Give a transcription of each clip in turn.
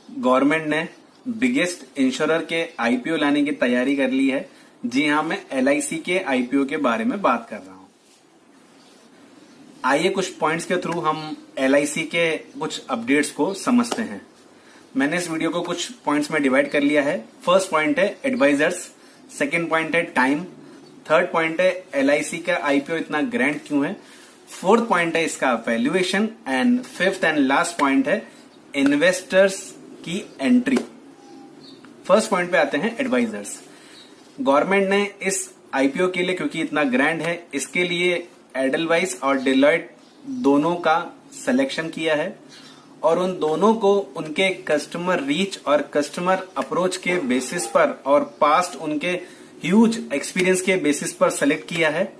Government ने biggest insurer के IPO लाने की तैयारी कर ली है। जी हाँ, मैं एलआईसी के आईपीओ के बारे में बात कर रहा हूं। आइए कुछ पॉइंट्स के थ्रू हम एलआईसी के कुछ अपडेट्स को समझते हैं। मैंने इस वीडियो को कुछ पॉइंट्स में डिवाइड कर लिया है। फर्स्ट पॉइंट है एडवाइजर्स, सेकंड पॉइंट है टाइम, थर्ड पॉइंट है एलआईसी का आईपीओ इतना ग्रैंड क्यों है, फोर्थ पॉइंट है इसका valuation and fifth and last point है इन्वेस्टर्स की एंट्री। फर्स्ट पॉइंट पे आते हैं एडवाइजर्स। गवर्नमेंट ने इस आईपीओ के लिए, क्योंकि इतना ग्रैंड है, इसके लिए एडलवाइस और डिलॉयट दोनों का सिलेक्शन किया है और उन दोनों को उनके कस्टमर रीच और कस्टमर अप्रोच के बेसिस पर और पास्ट उनके ह्यूज एक्सपीरियंस के बेसिस पर सेलेक्ट किया है।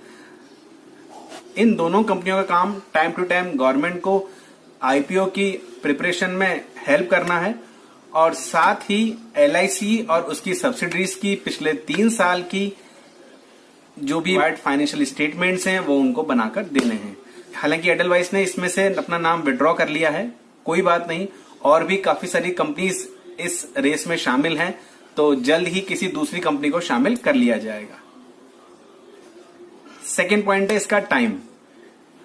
इन दोनों कंपनियों का काम टाइम टू टाइम गवर्नमेंट को आईपीओ की प्रिपरेशन में हेल्प करना है और साथ ही एलआईसी और उसकी सब्सिडरीज की पिछले 3 साल की जो भी फाइनेंशियल स्टेटमेंट्स हैं वो उनको बनाकर देने हैं। हालांकि एडलवाइस ने इसमें से अपना नाम विड्रॉ कर लिया है, कोई बात नहीं, और भी काफी सारी कंपनीज इस रेस में शामिल हैं, तो जल्द ही किसी दूसरी कंपनी को शामिल कर लिया जाएगा। सेकेंड पॉइंट है इसका टाइम।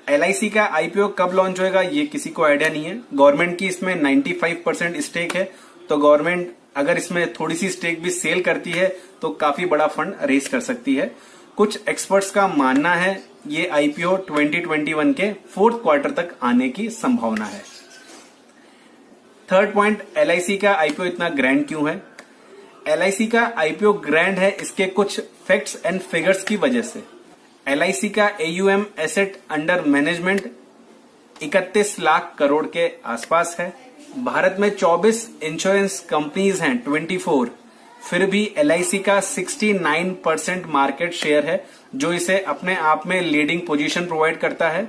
एलआईसी का आईपीओ कब लॉन्च होएगा ये किसी को आइडिया नहीं है। गवर्नमेंट की इसमें 95% स्टेक है, तो गवर्नमेंट अगर इसमें थोड़ी सी स्टेक भी सेल करती है तो काफी बड़ा फंड रेज कर सकती है। कुछ एक्सपर्ट्स का मानना है ये आईपीओ 2021 के 4th क्वार्टर तक आने की संभावना है। थर्ड पॉइंट, एलआईसी का आईपीओ इतना ग्रैंड क्यों है। एलआईसी का आईपीओ ग्रैंड है इसके कुछ फैक्ट्स एंड फिगर्स की वजह से। एलआईसी का AUM asset under management 31 lakh crore के आसपास है। भारत में 24 इंश्योरेंस कंपनीज हैं, 24, फिर भी एलआईसी का 69% मार्केट शेयर है, जो इसे अपने आप में लीडिंग पोजीशन प्रोवाइड करता है।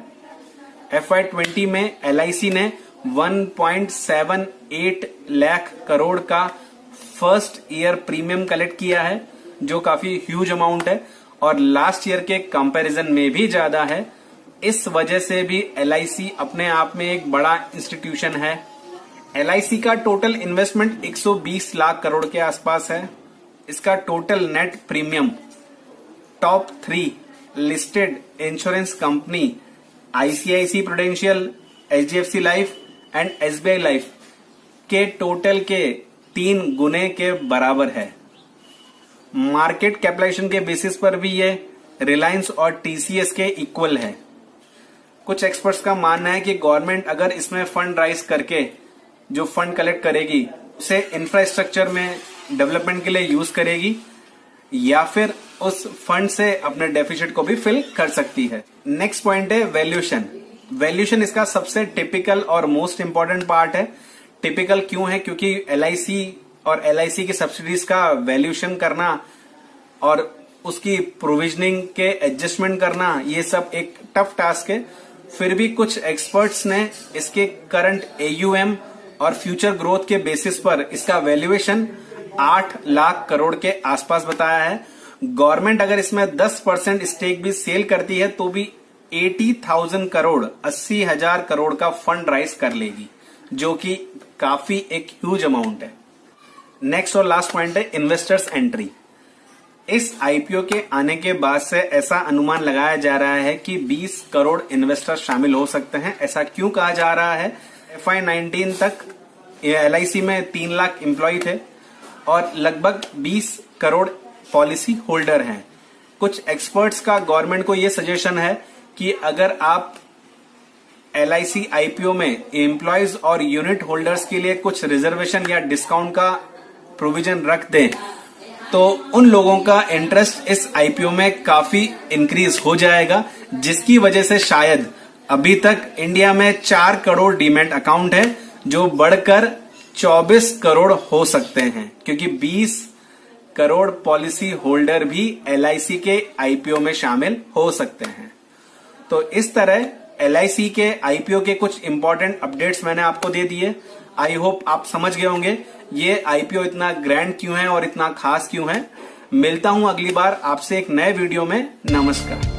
FY20 में एलआईसी ने 1.78 लाख करोड़ का फर्स्ट ईयर प्रीमियम कलेक्ट किया है, जो काफी ह्यूज अमाउंट है और लास्ट ईयर के कंपैरिजन में भी ज्यादा है। इस वजह से भी एलआईसी अपने आप में एक बड़ा इंस्टीट्यूशन है। एलआईसी का टोटल इन्वेस्टमेंट 120 लाख करोड़ के आसपास है। इसका total net premium top 3 listed insurance company ICICI Prudential, HDFC life and SBI life के टोटल के 3 गुने के बराबर है। मार्केट कैपिटलाइजेशन के बेसिस पर भी ये रिलायंस और टीसीएस के इक्वल है। कुछ एक्सपर्ट्स का मानना है कि गवर्नमेंट अगर इसमें फंड राइज करके जो फंड कलेक्ट करेगी उसे इंफ्रास्ट्रक्चर में डेवलपमेंट के लिए यूज करेगी या फिर उस फंड से अपने डेफिसिट को भी फिल कर सकती है। नेक्स्ट पॉइंट है वैल्यूएशन। वैल्यूएशन इसका सबसे टिपिकल और मोस्ट इंपॉर्टेंट पार्ट है। टिपिकल क्यों है? क्योंकि एलआईसी और एलआईसी की सब्सिडीज का वैल्यूएशन करना और उसकी प्रोविजनिंग के एडजस्टमेंट करना ये सब एक टफ टास्क है। फिर भी कुछ एक्सपर्ट्स ने इसके करंट एयूएम और फ्यूचर ग्रोथ के बेसिस पर इसका वैल्यूएशन 8 लाख करोड़ के आसपास बताया है। गवर्नमेंट अगर इसमें 10% स्टेक भी सेल करती है तो भी 80,000 करोड़ 80,000 करोड़ का फंड राइज कर लेगी, जो कि काफी एक ह्यूज अमाउंट है। नेक्स्ट और लास्ट पॉइंट है इन्वेस्टर्स एंट्री। इस आईपीओ के आने के बाद से ऐसा अनुमान लगाया जा रहा है कि 20 करोड़ इन्वेस्टर शामिल हो सकते हैं। ऐसा क्यों कहा जा रहा है? FY19 तक एलआईसी में 3 लाख एम्प्लॉय थे और लगभग 20 करोड़ पॉलिसी होल्डर हैं। कुछ एक्सपर्ट्स का गवर्नमेंट को यह सजेशन है कि अगर आप एलआईसी आईपीओ में एम्प्लॉयज और यूनिट होल्डर्स के लिए कुछ रिजर्वेशन या डिस्काउंट का प्रोविजन रख दें तो उन लोगों का इंटरेस्ट इस आईपीओ में काफी इंक्रीज हो जाएगा, जिसकी वजह से शायद अभी तक इंडिया में 4 करोड़ डीमैट अकाउंट है जो बढ़कर 24 करोड़ हो सकते हैं, क्योंकि 20 करोड़ पॉलिसी होल्डर भी एलआईसी के आईपीओ में शामिल हो सकते हैं। तो इस तरह एलआईसी के आईपीओ के कुछ इंपॉर्टेंट अपडेट्स मैंने आपको दे दिए। आई होप आप समझ गए होंगे ये आईपीओ इतना ग्रैंड क्यों है और इतना खास क्यों है। मिलता हूं अगली बार आपसे एक नए वीडियो में। नमस्कार।